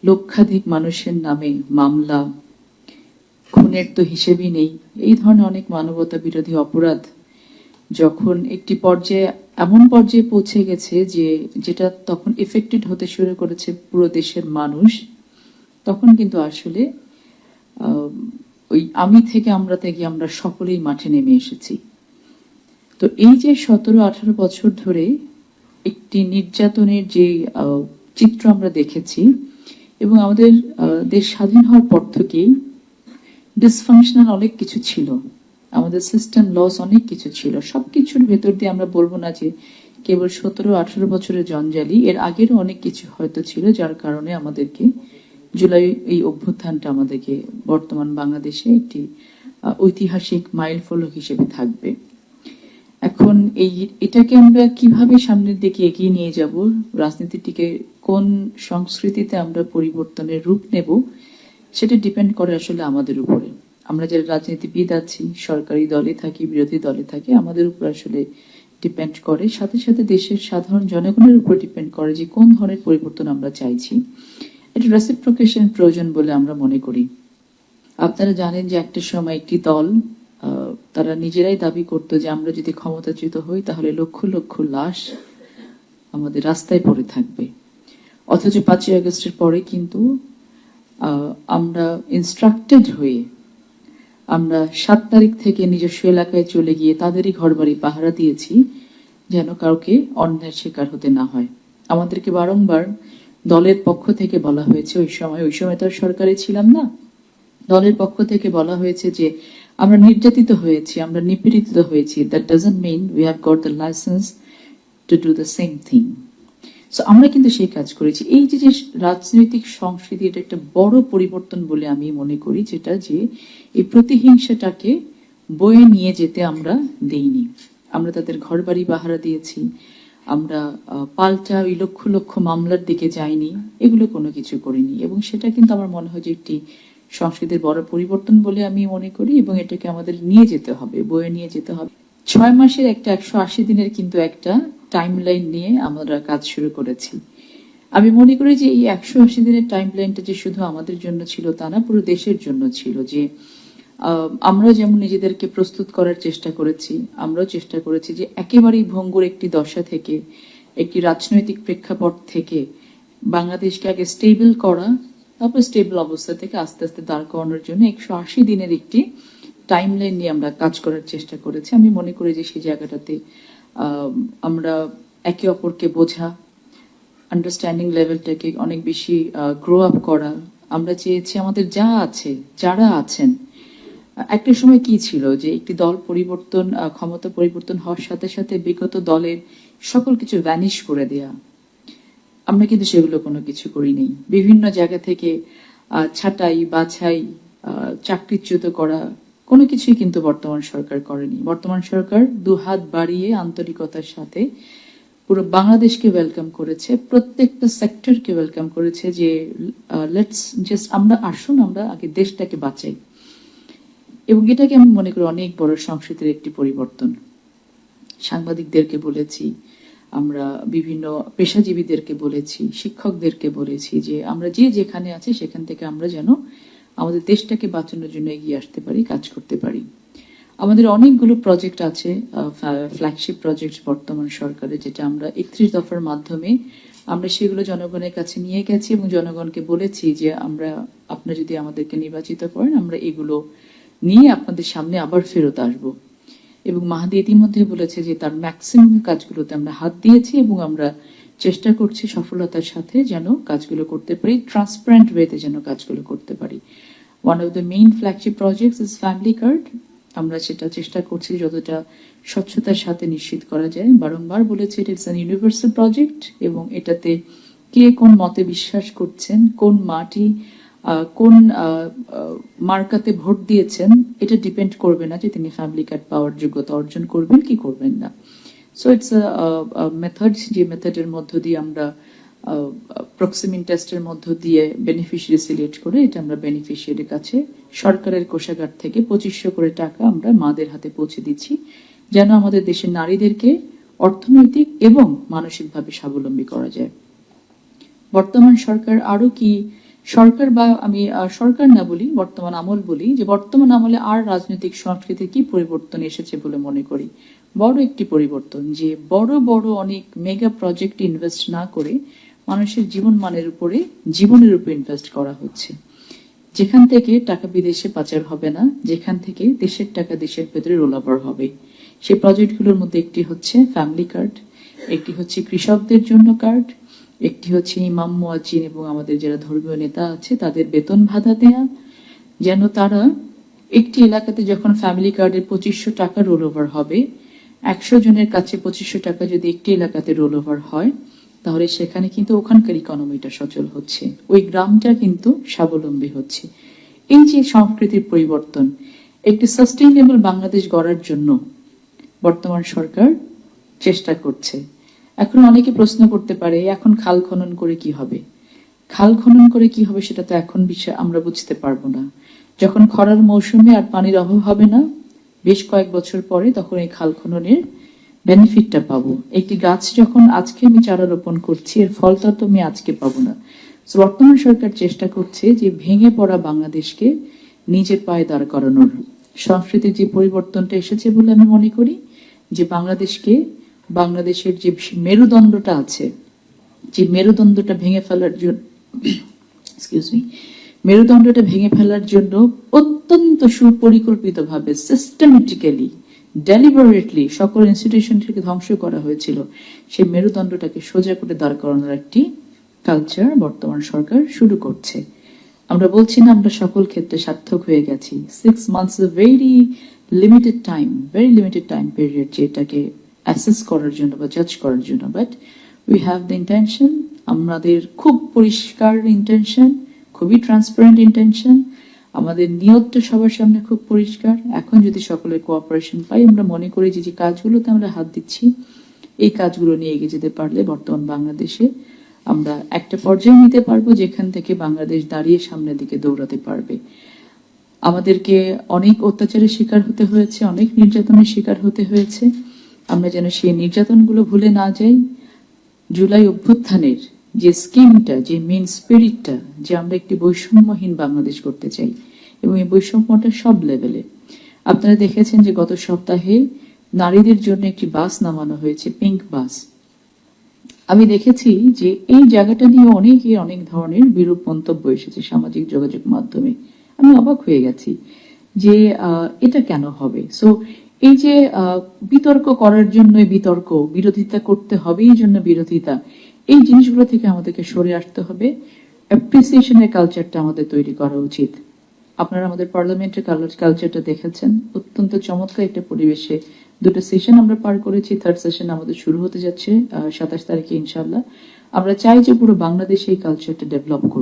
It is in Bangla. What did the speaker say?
লক্ষাধিক মানুষের নামে মামলা, খুনের তো হিসেবই নেই। এই ধরনের অনেক মানবতা বিরোধী অপরাধ যখন একটি পর্যায়ে এমন পর্যায়ে পৌঁছে গেছে যে যেটা তখন এফেক্টেড হতে শুরু করেছে পুরো দেশের মানুষ, তখন কিন্তু আসলে ওই আমি থেকে আমরা থেকে আমরা সকলেই মাঠে নেমে এসেছি। তো এই যে 17-18 বছর ধরে একটি নির্যাতনের যে চিত্র আমরা দেখেছি, এবং আমাদের দেশ স্বাধীন হওয়ার পর থেকেই ডিসফাংশনাল অনেক কিছু ছিল, আমাদের সিস্টেম লস অনেক কিছু ছিল। সবকিছুর ভেতর দিয়ে আমরা বলবো না যে কেবল 17-18 বছরের জঞ্জালি, এর আগেরও অনেক কিছু হয়তো ছিল যার কারণে আমাদেরকে জুলাই এই অভ্যুত্থানটা আমাদেরকে বর্তমান বাংলাদেশে একটি ঐতিহাসিক মাইলফলক হিসেবে থাকবে। এখন এটাকে আমরা কিভাবে সামনের দিকে এগিয়ে নিয়ে যাব, রাজনীতিটিকে কোন সংস্কৃতিতে আমরা পরিবর্তনের রূপ নেব, সেটা ডিপেন্ড করে আসলে আমাদের উপরে। আমরা যারা রাজনীতিবিদ আছি, সরকারি দলে থাকি, বিরোধী দলে থাকি, আমাদের উপর আসলে ডিপেন্ড করে, সাথে সাথে দেশের সাধারণ জনগণের উপর ডিপেন্ড করে যে কোন ধরনের পরিবর্তন আমরা চাইছি। এটা রেসিপ্রোকেশন প্রয়োজন বলে আমরা মনে করি। আপনারা জানেন যে একটা সময় একটি দল তারা নিজেরাই দাবি করতো যে আমরা যদি ক্ষমতাচ্যুত হই তাহলে লক্ষ লক্ষ লাশ আমাদের রাস্তায় পড়ে থাকবে। অথচ 5ই আগস্টের পরে কিন্তু আমরা ইনস্ট্রাক্টেড হয়ে আমরা 7 তারিখ থেকে নিজস্ব এলাকায় চলে গিয়ে তাদেরই ঘরবাড়ি পাহারা দিয়েছি যেন কাউকে অন্যায়ের শিকার হতে না হয়। আমাদেরকে বারংবার দলের পক্ষ থেকে বলা হয়েছে, ওই সময় তো সরকারে ছিলাম না, দলের পক্ষ থেকে বলা হয়েছে যে আমরা নির্যাতিত হয়েছি, আমরা নিপীড়িত হয়েছি, that doesn't mean we have got the license to do the same thing. So আমরা কিন্তু সেই কাজ করেছি। এই যে রাজনৈতিক সংস্কৃতি, এটা একটা বড় পরিবর্তন বলে আমি মনে করি, যেটা যে এই প্রতিহিংসাটাকে বয়ে নিয়ে যেতে আমরা দেইনি। আমরা তাদের ঘর বাড়ি পাহারা দিয়েছি, আমরা পাল্টা ওই লক্ষ লক্ষ মামলার দিকে যাইনি, এগুলো কোনো কিছু করিনি। এবং সেটা কিন্তু আমার মনে হয় যে একটি সংস্কৃতির বড় পরিবর্তন বলে আমি মনে করি, এবং এটাকে আমাদের নিয়ে যেতে হবে, বয়ে নিয়ে যেতে হবে। 6 মাসের একটা 180 দিনের কিন্তু একটা টাইমলাইন নিয়ে আমরা কাজ শুরু করেছি। আমি মনে করি যে এই 180 দিনের টাইমলাইনটা যে শুধু আমাদের জন্য ছিল তা না, পুরো দেশের জন্য ছিল। যে আমরা যেমন নিজেদেরকে প্রস্তুত করার চেষ্টা করেছি, আমরাও চেষ্টা করেছি যে একেবারেই ভঙ্গুর একটি দশা থেকে, একটি রাজনৈতিক প্রেক্ষাপট থেকে বাংলাদেশকে আগে স্টেবল করা, তারপর স্টেবল অবস্থা থেকে আস্তে আস্তে দাঁড় করানোর জন্য 180 দিনের একটি টাইমলাইন নিয়ে আমরা কাজ করার চেষ্টা করেছি। আমি মনে করি যে সেই জায়গাটাতে আমরা একে অপরকে বোঝা, আন্ডারস্ট্যান্ডিং লেভেলটাকে অনেক বেশি গ্রো আপ করা। আমরা চেয়েছি আমাদের যা আছে, যারা আছেন, একটা সময় কি ছিল যে একটি দল পরিবর্তন, ক্ষমতা পরিবর্তন হওয়ার সাথে সাথে বিগত দলের সকল কিছু ভ্যানিশ করে দেয়া। আমরা কিন্তু সেগুলো কোনো কিছু করিনি। বিভিন্ন জায়গা থেকে ছাঁটাই বাছাই, চাকরিচ্যুত করা, কোনো কিছুই কিন্তু বর্তমান সরকার করেনি। বর্তমান সরকার দুহাত বাড়িয়ে আন্তরিকতার সাথে পুরো বাংলাদেশকে ওয়েলকাম করেছে, প্রত্যেকটা সেক্টরকে ওয়েলকাম করেছে যে লেটস জাস্ট আমরা আসুন, আমরা আগে দেশটাকে বাঁচাই। এবং এটাকে আমি মনে করি অনেক বড় সংস্কৃতির একটি পরিবর্তন। সাংবাদিকদেরকে বলেছি, আমরা বিভিন্ন পেশাজীবীদেরকে বলেছি, শিক্ষকদেরকে বলেছি যে আমরা যে যেখানে আছি সেখান থেকে আমরা যেন আমাদের দেশটাকে বাঁচানোর জন্য এগিয়ে আসতে পারি, কাজ করতে পারি। আমাদের অনেকগুলো প্রজেক্ট আছে, ফ্ল্যাগশিপ প্রজেক্ট বর্তমান সরকারের, যেটা আমরা 31 দফার মাধ্যমে আমরা সেগুলো জনগণের কাছে নিয়ে গেছি এবং জনগণকে বলেছি যে আমরা, আপনারা যদি আমাদেরকে নির্বাচিত করেন, আমরা এগুলো নিয়ে আপনাদের সামনে আবার ফেরত আসবো। এবং মাহাদি ইতিমধ্যে বলেছে যে তার ম্যাক্সিমাম কাজগুলোতে আমরা হাত দিয়েছি এবং আমরা চেষ্টা করছি সফলতার সাথে যেন কাজগুলো করতে পারি, ট্রান্সপারেন্ট ওয়েতে যেন কাজগুলো করতে পারি। One of the main flagship projects is family card. আমরা সেটা চেষ্টা করছি যতটা স্বচ্ছতার সাথে নিশ্চিত করা যায়। বারংবার বলেছি এটা ইটস অ্যান ইউনিভার্সাল প্রজেক্ট, এবং এটাতে কে কোন মতে বিশ্বাস করছেন, কোন মাটি, কোন মার্কাতে ভোট দিয়েছেন, এটা ডিপেন্ড করবে না যে তিনি ফ্যামিলি কার্ড পাওয়ার যোগ্যতা অর্জন করবেন কি করবেন না। সো ইটস মেথড, যে মেথডের মধ্য দিয়ে আমরা প্রক্সিমিন টেস্টের মধ্য দিয়ে বেনিফিশিয়ারি সিলেক্ট করে এটা আমরা বেনিফিশিয়ারির কাছে সরকারের কোষাগার থেকে 2500 করে টাকা আমরা মাদের হাতে পৌঁছে দিচ্ছি, যেন আমাদের দেশের নারীদেরকে অর্থনৈতিক এবং মানসিকভাবে স্বাবলম্বী করা যায়। বর্তমান সরকার আরো কি সরকার বা আমি সরকার না বলি, বর্তমান আমল বলি, যে বর্তমান আমলে আর রাজনৈতিক সংস্কৃতির কি পরিবর্তন এসেছে বলে মনে করি? বড় একটি পরিবর্তন, যে বড় বড় অনেক মেগা প্রজেক্ট ইনভেস্ট না করে মানুষের জীবন মানের উপরে, জীবনের উপরে ইনভেস্ট করা হচ্ছে, যেখান থেকে টাকা বিদেশে পাচার হবে না, যেখান থেকে দেশের টাকা দেশের ভেতরে রোল ওভার হবে। সেই প্রজেক্টগুলোর মধ্যে একটি হচ্ছে ফ্যামিলি কার্ড, একটি হচ্ছে কৃষকদের জন্য কার্ড, একটি হচ্ছে ইমাম মুয়াজ্জিন এবং আমাদের যারা ধর্মীয় নেতা আছে তাদের বেতন ভাতা দেয়া, যেন তারা একটি এলাকাতে যখন ফ্যামিলি কার্ডের 2500 টাকা রোল ওভার হবে, 100 জনের কাছে 2500 টাকা যদি একটি এলাকাতে রোল ওভার হয়, তাহলে সেখানে কিন্তু ওখানকার ইকোনমিটা সচল হচ্ছে, ওই গ্রামটা কিন্তু স্বাবলম্বী হচ্ছে। এই যে সংস্কৃতির পরিবর্তন, একটি সাস্টেইনেবল বাংলাদেশ গড়ার জন্য বর্তমান সরকার চেষ্টা করছে। এখন অনেকে প্রশ্ন করতে পারে, এখন খাল খনন করে কি হবে? খাল খনন করে কি হবে সেটা তো এখন বিষয় আমরা বুঝতে পারবো না। যখন খরার মৌসুমে আর পানির অভাব হবে না, বেশ কয়েক বছর পরে, তখন এই খাল খননের বেনিফিটটা পাবো। একটি গাছ যখন আজকে আমি চারা রোপণ করছি, এর ফলটা তো আমি আজকে পাবো না। বর্তমান সরকার চেষ্টা করছে যে ভেঙে পড়া বাংলাদেশকে নিজের পায়ে দাঁড় করানোর। সংস্কৃতির যে পরিবর্তনটা এসেছে বলে আমি মনে করি, যে বাংলাদেশকে, বাংলাদেশের যে মেরুদণ্ডটা আছে, যে মেরুদণ্ডটা ভেঙে ফেলার জন্য মেরুদণ্ডটা ভেঙে ফেলার জন্য অত্যন্ত সুপরিকল্পিতভাবে, সিস্টেমেটিক্যালি, ডেলিবারেটলি সকল ইনস্টিটিউশনটিকে ধ্বংস করা হয়েছিল, সেই মেরুদণ্ডটাকে সোজা করে দাঁড় করানোর একটি কালচার বর্তমান সরকার শুরু করছে। আমরা বলছি না আমরা সকল ক্ষেত্রে সার্থক হয়ে গেছি। 6 months very limited time period যেটাকে অ্যাসেস করার জন্য বা জাজ করার জন্য, but we have the intention, আমাদের খুব পরিষ্কার ইন্টেনশন, খুবই ট্রান্সপারেন্ট ইন্টেনশন, আমাদের নিয়তটা সবার সামনে খুব পরিষ্কার। এখন যদি সকলের কোঅপারেশন পাই, আমরা মনে করি যে যে কাজগুলোতে আমরা হাত দিচ্ছি, এই কাজগুলো নিয়ে এগিয়ে যেতে পারলে বর্তমান বাংলাদেশে আমরা একটা পর্যায়ে নিতে পারবো যেখান থেকে বাংলাদেশ দাঁড়িয়ে সামনের দিকে দৌড়াতে পারবে। আমাদেরকে অনেক অত্যাচারের শিকার হতে হয়েছে, অনেক নির্যাতনের শিকার হতে হয়েছে, আমরা যেন সেই নির্যাতনগুলো ভুলে না যাই। জুলাই অভ্যুত্থানের যে স্কিমটা, যে মেন স্পিরিটটা, যে আমরা একটি বৈষম্যহীন বাংলাদেশ করতে চাই, এবং এই বৈষম্যটা সব লেভেলে। আপনারা দেখেছেন যে গত সপ্তাহে নারীদের জন্য একটি বাস নামানো হয়েছে, পিঙ্ক বাস। আমি দেখেছি যে এই জায়গাটা নিয়ে অনেক ধরনের বিরূপ মন্তব্য এসেছে সামাজিক যোগাযোগ মাধ্যমে। আমি অবাক হয়ে গেছি যে এটা কেন হবে। সো এই যে বিতর্ক করার জন্য বিতর্ক, বিরোধিতা করতে হবে এই জন্য বিরোধিতা, এই জিনিসগুলো থেকে আমাদেরকে সরে আসতে হবে। অ্যাপ্রিসিয়েশনের কালচারটা আমাদের তৈরি করা উচিত। আপনারা আমাদের পার্লামেন্টের কালচারটা দেখেছেন, অত্যন্ত চমৎকার একটা পরিবেশে দুটো সেশন আমরা পার করেছি। 3rd সেশন আমাদের শুরু হতে যাচ্ছে 27 তারিখে ইনশাআল্লাহ। আমরা চাই যে পুরো বাংলাদেশে এই কালচারটা ডেভেলপ করুক।